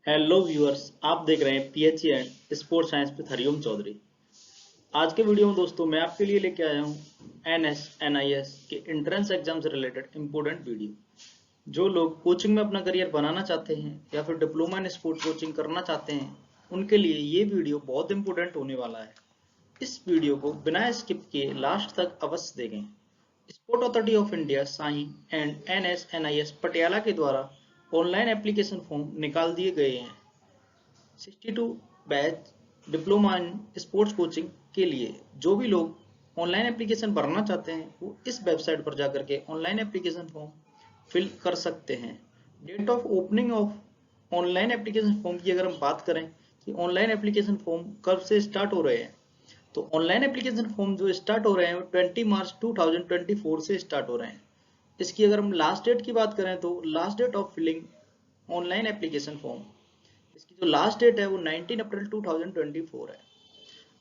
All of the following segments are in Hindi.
हेलो व्यूअर्स, आप देख रहे हैं PHE and sports science with Hariom Chaudhary. आज के वीडियो में दोस्तों मैं आपके लिए लेके आया हूँ एनएस एनआईएस के एंट्रेंस एग्जाम से रिलेटेड इंपॉर्टेंट वीडियो। जो लोग कोचिंग में अपना करियर बनाना चाहते हैं या फिर डिप्लोमा इन स्पोर्ट्स कोचिंग करना चाहते हैं, उनके लिए ये वीडियो बहुत इंपॉर्टेंट होने वाला है। इस वीडियो को बिना स्किप किए लास्ट तक अवश्य देखें। Sport authority of India sign and NSNIS Patiala के द्वारा ऑनलाइन एप्लीकेशन फॉर्म निकाल दिए गए हैं 62 batch diploma in sports coaching के लिए। जो भी लोग ऑनलाइन एप्लीकेशन भरना चाहते हैं वो इस वेबसाइट पर जाकर के ऑनलाइन एप्लीकेशन फॉर्म फिल कर सकते हैं। Date of opening of online application form की अगर हम बात करें कि ऑनलाइन एप्लीकेशन फॉर्म कब से स्टार्ट हो रहे हैं, तो ऑनलाइन एप्लीकेशन फॉर्म जो स्टार्ट हो रहे हैं वो 20 मार्च 2024 से स्टार्ट हो रहे हैं। इसकी अगर हम लास्ट डेट की बात करें तो last date of filling online application form, इसकी जो लास्ट डेट है वो 19 अप्रैल 2024 है।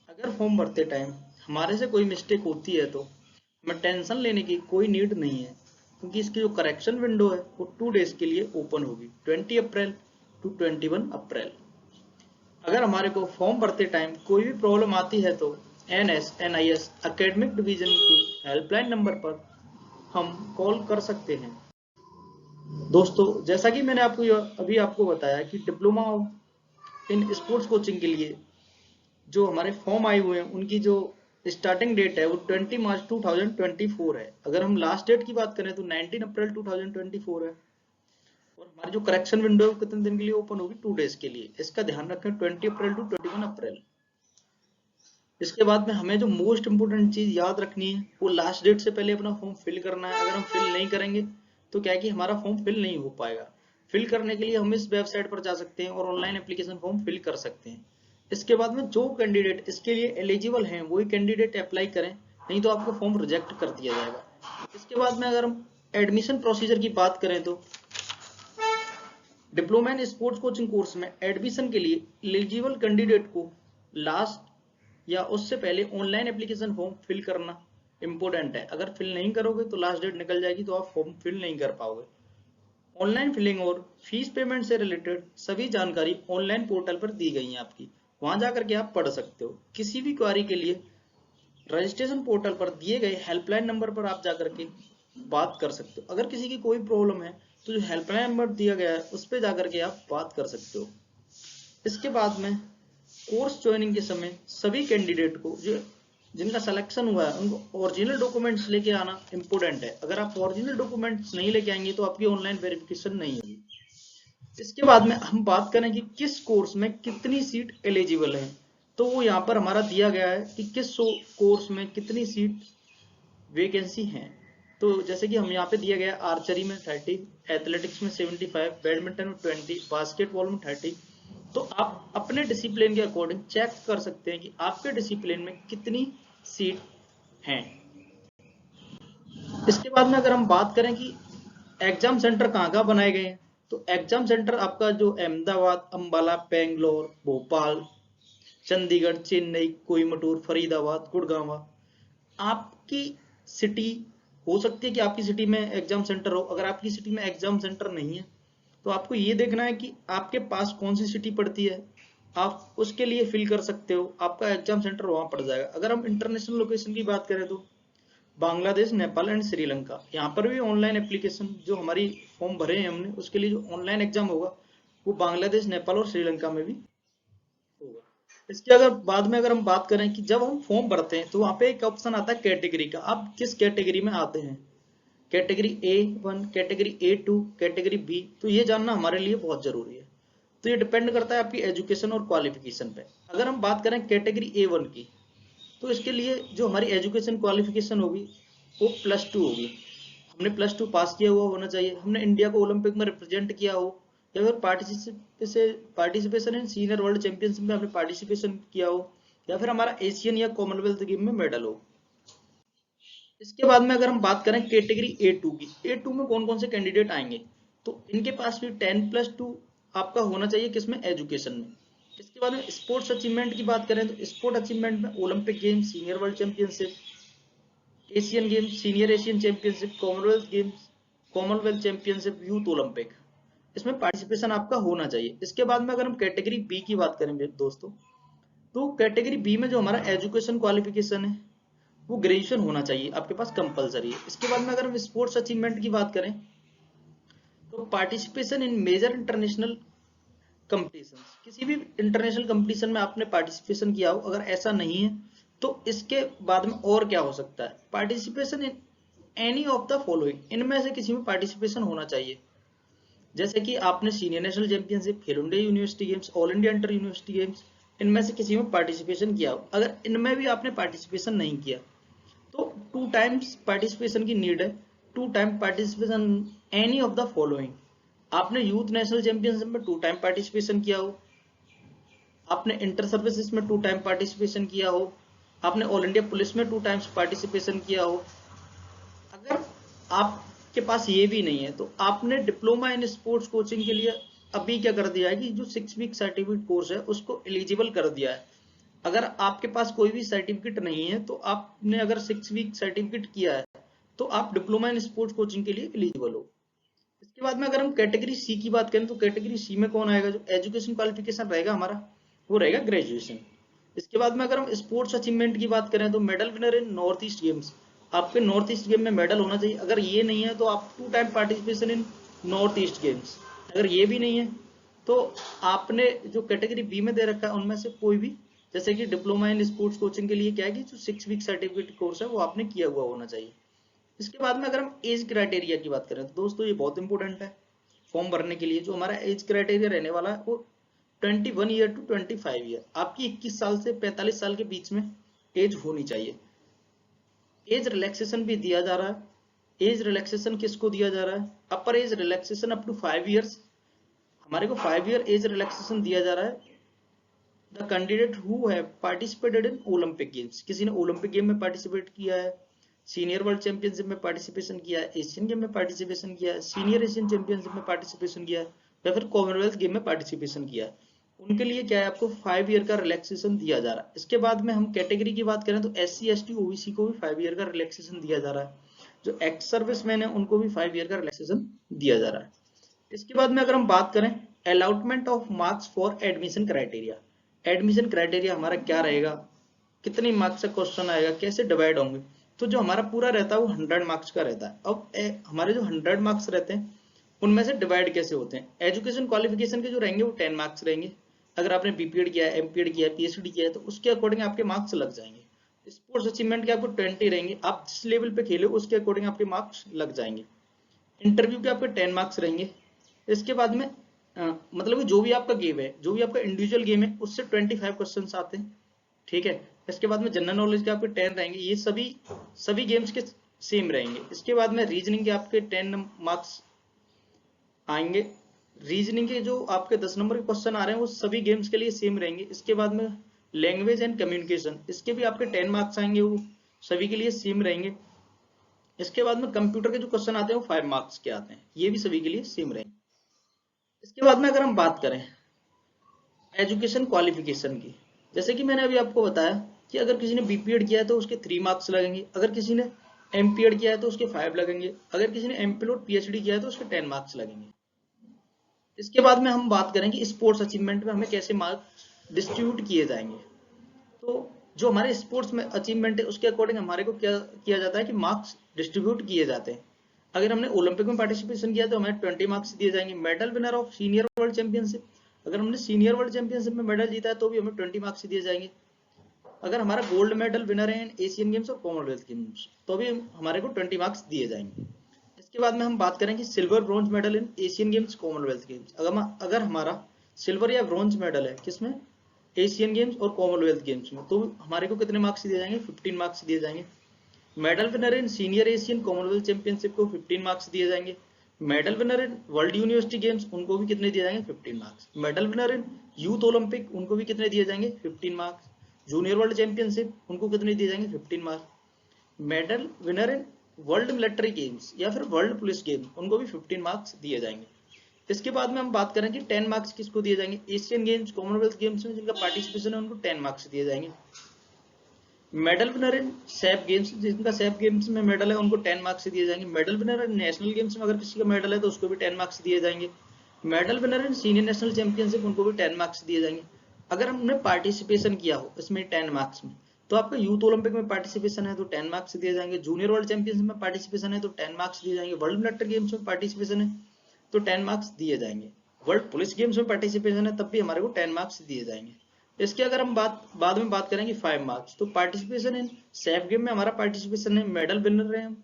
अगर फॉर्म भरते टाइम हमारे से कोई मिस्टेक होती है तो हमें टेंशन लेने की कोई नीड नहीं है, क्योंकि इसकी जो करेक्शन विंडो है वो 2 डेज के लिए ओपन होगी, 20 अप्रैल टू 21 अप्रैल। अगर हमारे को फॉर्म भरते टाइम कोई भी प्रॉब्लम आती है तो एनएस एकेडमिक डिवीजन की हेल्पलाइन नंबर पर हम कॉल कर सकते हैं। दोस्तों, जैसा कि मैंने अभी आपको बताया कि डिप्लोमा इन स्पोर्ट्स कोचिंग के लिए जो हमारे फॉर्म आए हुए हैं उनकी जो स्टार्टिंग डेट है वो 20 मार्च 2024 है। अगर हम लास्ट डेट की बात करें तो 19 अप्रैल 2024 है। और हमारी जो करेक्शन विंडो है वो कितने दिन के लिए ओपन होगी? 2 डेज के लिए। इसका ध्यान रखें, 20 अप्रैल टू 21 अप्रैल। इसके बाद में हमें जो मोस्ट इंपोर्टेंट चीज याद रखनी है वो लास्ट डेट से पहले अपना फॉर्म फिल करना है। अगर हम फिल नहीं करेंगे तो क्या है कि हमारा फॉर्म फिल नहीं हो पाएगा। फिल करने के लिए हम इस वेबसाइट पर जा सकते हैं और ऑनलाइन एप्लीकेशन फॉर्म फिल कर सकते हैं। इसके बाद में जो कैंडिडेट इसके लिए एलिजिबल हैं वही कैंडिडेट अप्लाई करें, नहीं तो आपको फॉर्म रिजेक्ट कर दिया जाएगा। इसके बाद में अगर हम एडमिशन प्रोसीजर की बात करें तो diploma in sports coaching course में एडमिशन के लिए एलिजिबल कैंडिडेट को लास्ट या उससे पहले ऑनलाइन एप्लीकेशन फॉर्म फिल करना इंपॉर्टेंट है। अगर फिल नहीं करोगे तो लास्ट डेट निकल जाएगी, तो आप फॉर्म फिल नहीं कर पाओगे। ऑनलाइन फिलिंग और फीस पेमेंट से रिलेटेड सभी जानकारी ऑनलाइन पोर्टल पर दी गई है आपकी, वहां जाकर के आप पढ़ सकते हो। किसी भी क्वारी के लिए रजिस्ट्रेशन पोर्टल पर दिए गए हेल्पलाइन नंबर पर आप जाकर के बात कर सकते हो। अगर किसी की कोई प्रॉब्लम है तो जो हेल्पलाइन नंबर दिया गया है उस पर जाकर के आप बात कर सकते हो। इसके बाद में कोर्स ज्वाइनिंग के समय सभी कैंडिडेट को जो जिनका सिलेक्शन हुआ है उनको ओरिजिनल डॉक्यूमेंट्स लेके आना इंपॉर्टेंट है। अगर आप ओरिजिनल डॉक्यूमेंट्स नहीं लेके आएंगे तो आपकी ऑनलाइन वेरिफिकेशन नहीं होगी। इसके बाद में हम बात करें कि किस कोर्स में कितनी सीट एलिजिबल है, तो वो यहाँ पर हमारा दिया गया है कि किस कोर्स में कितनी सीट वैकेंसी है। तो जैसे कि हम यहाँ पे दिया गया है आर्चरी में 30, एथलेटिक्स में 75, बैडमिंटन में 20, बास्केटबॉल में 30। तो आप अपने डिसिप्लिन के अकॉर्डिंग चेक कर सकते हैं कि आपके डिसिप्लिन में कितनी सीट हैं। इसके बाद में अगर हम बात करें कि एग्जाम सेंटर कहाँ कहाँ बनाए गए हैं, तो एग्जाम सेंटर आपका जो अहमदाबाद, अंबाला, बेंगलोर, भोपाल, चंडीगढ़, चेन्नई, कोयम्बटूर, फरीदाबाद, गुड़गांव, आपकी सिटी हो सकती है कि आपकी सिटी में एग्जाम सेंटर हो। अगर आपकी सिटी में एग्जाम सेंटर नहीं है तो आपको ये देखना है कि आपके पास कौन सी सिटी पड़ती है, आप उसके लिए फिल कर सकते हो, आपका एग्जाम सेंटर वहां पड़ जाएगा। अगर हम इंटरनेशनल लोकेशन की बात करें तो बांग्लादेश, नेपाल एंड श्रीलंका, यहाँ पर भी ऑनलाइन एप्लीकेशन जो हमारी फॉर्म भरे हैं हमने उसके लिए जो ऑनलाइन एग्जाम होगा वो बांग्लादेश, नेपाल और श्रीलंका में भी होगा। इसके अगर बाद में अगर हम बात करें कि जब हम फॉर्म भरते हैं तो वहां पे एक ऑप्शन आता है कैटेगरी का, आप किस कैटेगरी में आते हैं, category A1, category A2, category B। तो ये जानना हमारे लिए बहुत जरूरी है। तो ये डिपेंड करता है आपकी एजुकेशन और क्वालिफिकेशन पे। अगर हम बात करें कैटेगरी A1 की, तो इसके लिए जो हमारी एजुकेशन क्वालिफिकेशन होगी वो +2 होगी। हमने +2 पास किया हुआ होना चाहिए, हमने इंडिया को ओलंपिक में रिप्रेजेंट किया हो, या फिर participation in senior world championship में हमने पार्टिसिपेशन किया हो, या फिर हमारा एशियन या कॉमनवेल्थ गेम में मेडल हो। इसके बाद में अगर हम बात करें कैटेगरी A2 की, A2 में कौन कौन से कैंडिडेट आएंगे, तो इनके पास भी 10+2 आपका होना चाहिए किसमें, एजुकेशन में। इसके बाद में स्पोर्ट्स अचीवमेंट की बात करें तो स्पोर्ट अचीवमेंट में Olympic games, senior world championship, Asian games, senior Asian championship, Commonwealth games, Commonwealth championship, youth Olympic. इसमें पार्टिसिपेशन आपका होना चाहिए। इसके बाद में अगर हम कैटेगरी बी की बात करेंगे दोस्तों, तो कैटेगरी बी में जो हमारा एजुकेशन क्वालिफिकेशन है वो ग्रेजुएशन होना चाहिए आपके पास, कंपलसरी है। इसके बाद में अगर हम स्पोर्ट्स अचीवमेंट की बात करें तो participation in major international competition, किसी भी इंटरनेशनल कंपटीशन में आपने पार्टिसिपेशन किया हो, अगर ऐसा नहीं है तो इसके बाद में और क्या हो सकता है, participation in any of the following, इनमें से किसी में पार्टिसिपेशन होना चाहिए। जैसे कि आपने सीनियर नेशनल चैंपियनशिप, खेलो India university games, all India inter university games, इनमें से किसी में पार्टिसिपेशन किया हो। अगर इनमें भी आपने पार्टिसिपेशन नहीं किया तो 2 टाइम्स पार्टिसिपेशन की नीड है। 2 time participation any of the following, आपने यूथ नेशनल चैंपियनशिप में 2 टाइम पार्टिसिपेशन किया हो, आपने इंटर सर्विसेज में 2 टाइम पार्टिसिपेशन किया हो, आपने ऑल इंडिया पुलिस में 2 टाइम्स पार्टिसिपेशन किया हो। अगर आपके पास ये भी नहीं है तो आपने डिप्लोमा इन स्पोर्ट्स कोचिंग के लिए अभी क्या कर दिया है कि जो 6 वीक सर्टिफिकेट कोर्स है उसको एलिजिबल कर दिया है। अगर आपके पास कोई भी सर्टिफिकेट नहीं है तो आपने अगर 6 वीक सर्टिफिकेट किया है तो आप डिप्लोमा इन स्पोर्ट्स कोचिंग के लिए एलिजिबल हो। इसके बाद में अगर हम कैटेगरी सी की बात करें तो कैटेगरी सी में कौन आएगा, जो एजुकेशन क्वालिफिकेशन रहेगा हमारा वो रहेगा ग्रेजुएशन। इसके बाद में अगर हम स्पोर्ट्स अचीवमेंट की बात करें तो medal winner in north east games, आपके नॉर्थ ईस्ट गेम में मेडल होना चाहिए। अगर ये नहीं है तो आप 2 time participation in north east games, अगर ये भी नहीं है तो आपने जो कैटेगरी बी में दे रखा है उनमें से कोई भी, जैसे कि डिप्लोमा इन स्पोर्ट्स कोचिंग के लिए क्या है कि जो 6 वीक सर्टिफिकेट कोर्स है वो आपने किया हुआ होना चाहिए। इसके बाद में अगर हम एज क्राइटेरिया की बात करें तो दोस्तों ये बहुत इंपॉर्टेंट है फॉर्म भरने के लिए। जो हमारा एज क्राइटेरिया रहने वाला है वो 21 ईयर टू 25 ईयर, आपकी 21 साल से 45 साल के बीच में एज होनी चाहिए। एज रिलैक्सेशन भी दिया जा रहा है। एज रिलैक्सेशन किसको दिया जा रहा है, upper age relaxation up to 5 years, हमारे को 5 ईयर एज रिलैक्सेशन दिया जा रहा है। The candidate who have participated in Olympic games, किसी ने ओलंपिक गेम में पार्टिसिपेट किया है, सीनियर वर्ल्ड चैंपियनशिप में पार्टिसिपेशन किया है, एशियन गेम में पार्टिसिपेशन किया है, सीनियर एशियन चैंपियनशिप में पार्टिसिपेशन किया है, या फिर कॉमनवेल्थ गेम में पार्टिसिपेशन किया है, उनके लिए क्या है आपको 5 ईयर का रिलैक्सेशन दिया जा रहा है। इसके बाद में हम कैटेगरी की बात करें तो SC ST OBC को भी 5 ईयर का रिलैक्सेशन दिया जा रहा है। जो एक्स सर्विसमैन है उनको भी 5 ईयर का रिलैक्सेशन दिया जा रहा है। इसके बाद में अगर हम बात करें allotment of marks for admission criteria, admission criteria हमारा क्या रहेगा, कितनी मार्क्स का क्वेश्चन आएगा, कैसे डिवाइड होंगे, तो जो हमारा पूरा रहता है वो 100 मार्क्स का रहता है। अब हमारे जो 100 मार्क्स रहते हैं उनमें से डिवाइड कैसे होते हैं, एजुकेशन क्वालिफिकेशन के जो रहेंगे वो 10 मार्क्स रहेंगे। अगर आपने बीपीएड किया है, एमपीएड किया है, पीएचडी किया है तो उसके अकॉर्डिंग आपके मार्क्स लग जाएंगे। स्पोर्ट्स अचीवमेंट के आपको 20 रहेंगे, आप जिस लेवल पे खेले उसके अकॉर्डिंग आपके मार्क्स लग जाएंगे। इंटरव्यू के आपके 10 मार्क्स रहेंगे। इसके बाद में मतलब जो भी आपका गेम है, जो भी आपका इंडिविजुअल गेम है उससे 25 क्वेश्चन आते हैं, ठीक है। इसके बाद में जनरल नॉलेज के आपके 10 रहेंगे, ये सभी गेम्स के सेम रहेंगे। इसके बाद में रीजनिंग के आपके 10 मार्क्स आएंगे। रीजनिंग के जो आपके 10 नंबर के क्वेश्चन आ रहे हैं वो सभी गेम्स के लिए सेम रहेंगे। इसके बाद में लैंग्वेज एंड कम्युनिकेशन, इसके भी आपके 10 मार्क्स आएंगे, वो सभी के लिए सेम रहेंगे। इसके बाद में कंप्यूटर के जो क्वेश्चन आते हैं वो 5 मार्क्स के आते हैं, ये भी सभी के लिए सेम रहेंगे। इसके बाद में अगर हम बात करें एजुकेशन क्वालिफिकेशन की, जैसे कि मैंने अभी आपको बताया कि अगर किसी ने बीपीएड किया है तो उसके 3 मार्क्स लगेंगे, अगर किसी ने एमपीएड किया है तो उसके 5 लगेंगे, अगर किसी ने एमफिल और पीएचडी किया है तो उसके 10 मार्क्स लगेंगे। इसके बाद में हम बात करेंगे स्पोर्ट्स अचीवमेंट में हमें कैसे मार्क्स डिस्ट्रीब्यूट किए जाएंगे। तो जो हमारे स्पोर्ट्स में अचीवमेंट है उसके अकॉर्डिंग हमारे को क्या किया जाता है कि मार्क्स डिस्ट्रीब्यूट किए जाते हैं। अगर हमने ओलंपिक में पार्टिसिपेशन किया तो हमें 20 मार्क्स दिए जाएंगे। Medal winner of senior world championship, अगर हमने सीनियर वर्ल्ड चैंपियनशिप में मेडल जीता है तो भी हमें 20 मार्क्स दिए जाएंगे। अगर हमारा गोल्ड मेडल विनर है एशियन गेम्स और कॉमनवेल्थ गेम्स तो भी हमारे को 20 मार्क्स दिए जाएंगे। इसके बाद में हम बात करेंगे silver bronze medal in Asian games Commonwealth games, अगर हमारा सिल्वर या ब्रॉन्ज मेडल है किसमें, एशियन गेम्स और कॉमनवेल्थ गेम्स में, तो हमारे को कितने मार्क्स दिए जाएंगे, 15 मार्क्स दिए जाएंगे। Medal winner in senior Asian Commonwealth championship को 15 मार्क्स दिए जाएंगे। Medal winner in world university games उनको भी कितने दिए जाएंगे, 15 marks. Medal winner in youth Olympic उनको भी कितने दिए जाएंगे, 15 मार्क्स। जूनियर वर्ल्ड चैंपियनशिप उनको कितने दिए जाएंगे, 15 marks. Medal winner in world military games या फिर वर्ल्ड पुलिस गेम उनको भी 15 मार्क्स दिए जाएंगे। इसके बाद में हम बात करें कि 10 मार्क्स किसको दिए जाएंगे, एशियन गेम्स कॉमनवेल्थ गेम्स में जिनका पार्टिसिपेशन है उनको 10 मार्क्स दिए जाएंगे। Medal winner in SAF games, जिनका सैफ गेम्स में मेडल है उनको 10 मार्क्स दिए जाएंगे। Medal winner in national games में अगर किसी का मेडल है तो उसको भी 10 मार्क्स दिए जाएंगे। Medal winner in senior national championship उनको भी 10 मार्क्स दिए जाएंगे। अगर हमने पार्टिसिपेशन किया हो इसमें 10 मार्क्स में, तो आपका यूथ ओलंपिक में पार्टिसिपेशन है तो 10 मार्क्स दिए जाएंगे, जूनियर वर्ल्ड चैंपियनशिप में पार्टिसिपेशन है तो 10 मार्क्स दिए जाएंगे, वर्ल्ड मिलिट्री गेम्स में पार्टिसिपेशन है तो 10 मार्क्स दिए जाएंगे, वर्ल्ड पुलिस गेम्स में पार्टिसिपेशन है तब भी हमारे को 10 मार्क्स दिए जाएंगे। इसके अगर हम बाद में बात करेंगे 5 मार्क्स, तो पार्टिसिपेशन इन सेफ गेम में हमारा पार्टिसिपेशन है, मेडल विनर रहे हम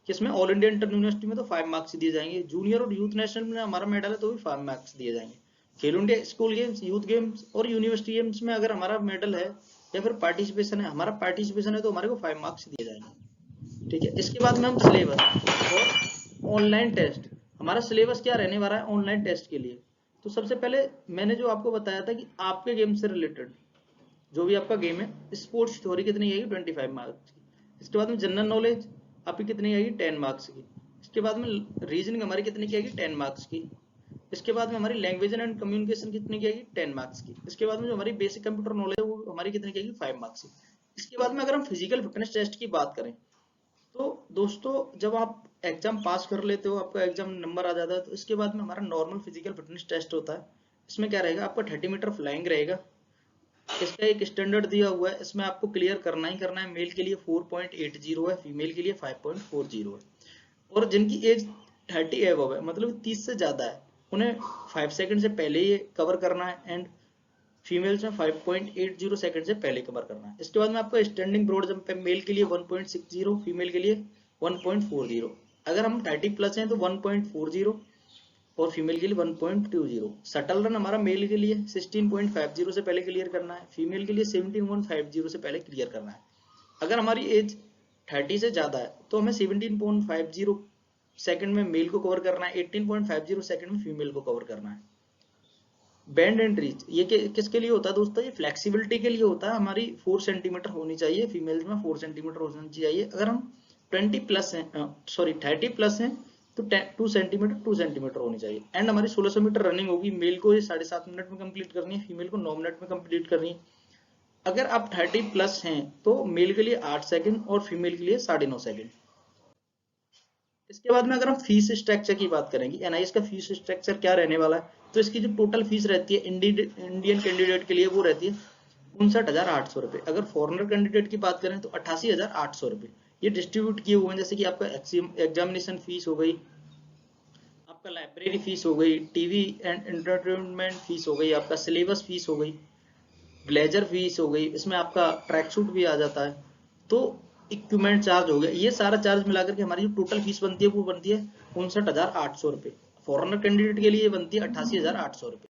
किसमें, ऑल इंडिया इंटर यूनिवर्सिटी में, तो 5 मार्क्स दिए जाएंगे। जूनियर और यूथ नेशनल में हमारा मेडल है तो भी 5 मार्क्स दिए जाएंगे। खेलो India school games, youth games और यूनिवर्सिटी गेम्स में अगर हमारा मेडल है या फिर पार्टिसिपेशन है, हमारा पार्टिसिपेशन है तो हमारे को 5 मार्क्स दिए जाएंगे। ठीक है, इसके बाद में हम सिलेबस और ऑनलाइन टेस्ट, हमारा सिलेबस क्या रहने वाला है ऑनलाइन टेस्ट के लिए। तो सबसे पहले मैंने जो आपको बताया था कि आपके गेम से रिलेटेड जो भी आपका गेम है, स्पोर्ट्स थ्योरी कितनी आएगी 25 मार्क्स की। इसके बाद में जनरल नॉलेज आपकी कितनी आएगी 10 मार्क्स की। इसके बाद में रीजनिंग हमारी कितनी की आएगी 10 मार्क्स की। इसके बाद में हमारी लैंग्वेज एंड कम्युनिकेशन कितनी की आएगी 10 मार्क्स की। इसके बाद में जो हमारी बेसिक कंप्यूटर नॉलेज है वो हमारी कितनी की आएगी 5 मार्क्स की। इसके बाद में अगर हम फिजिकल फिटनेस टेस्ट की बात करें तो दोस्तों जब आप एग्जाम पास कर लेते हो, आपका एग्जाम नंबर आ जाता है, तो इसके बाद में हमारा नॉर्मल फिजिकल फिटनेस टेस्ट होता है। इसमें क्या रहेगा, आपका 30 मीटर फ्लाइंग रहेगा, इसका एक स्टैंडर्ड दिया हुआ है, इसमें आपको क्लियर करना ही करना है। मेल के लिए 4.80 है, फीमेल के लिए 5.40 है। और जिनकी एज 30 एबव है, मतलब 30 से ज्यादा है, उन्हें 5 सेकंड से पहले ये कवर करना है, एंड फीमेल्स में 5.80 सेकंड से पहले कवर करना है। इसके बाद में आपको स्टैंडिंग ब्रॉड जंप है, मेल के लिए 1.60, फीमेल के लिए 1.40। अगर हम 30 प्लस हैं तो 1.40 और फीमेल के लिए 1.20। शटल रन हमारा मेल के लिए 16.50 से पहले क्लियर करना है, फीमेल के लिए 17.50 से पहले क्लियर करना है। अगर हमारी एज 30 से ज्यादा है तो हमें 17.50 सेकंड में मेल को कवर करना है, 18.50 सेकंड में फीमेल को कवर करना है। बेंड एंड रीच ये किसके लिए होता है दोस्तों, ये फ्लेक्सिबिलिटी के लिए होता है। हमारी 4 सेंटीमीटर होनी चाहिए, फीमेल्स में 4 सेंटीमीटर होनी चाहिए। अगर हम 20 प्लस हैं, सॉरी 30 प्लस हैं तो 2 सेंटीमीटर होनी चाहिए। एंड हमारी 1600 मीटर रनिंग होगी, मेल को ये 7.5 मिनट में कंप्लीट करनी है, फीमेल को 9 मिनट में कंप्लीट करनी है। अगर आप 30 प्लस हैं तो मेल के लिए 8 सेकंड और फीमेल के लिए 9.5 सेकंड। इसके बाद में अगर हम फीस स्ट्रक्चर की बात करेंगे, एनआईएस का फीस स्ट्रक्चर क्या रहने वाला है, तो इसकी जो टोटल फीस रहती है इंडियन कैंडिडेट के लिए वो रहती है 59,800 रुपए। अगर फॉरेनर कैंडिडेट की बात करें तो 88,800 रुपए। ये डिस्ट्रीब्यूट किए हुए हैं, जैसे कि आपका एग्जामिनेशन फीस हो गई, आपका लाइब्रेरी फीस हो गई, टीवी एंड एंटरटेनमेंट फीस हो गई, आपका सिलेबस फीस हो गई, ब्लेजर फीस हो गई, इसमें आपका ट्रैक सूट भी आ जाता है, तो इक्विपमेंट चार्ज हो गया। ये सारा चार्ज मिलाकर के हमारी जो टोटल फीस बनती है वो बनती है 59,800 रुपए। फॉरेनर कैंडिडेट के लिए बनती है 88,800 रुपए।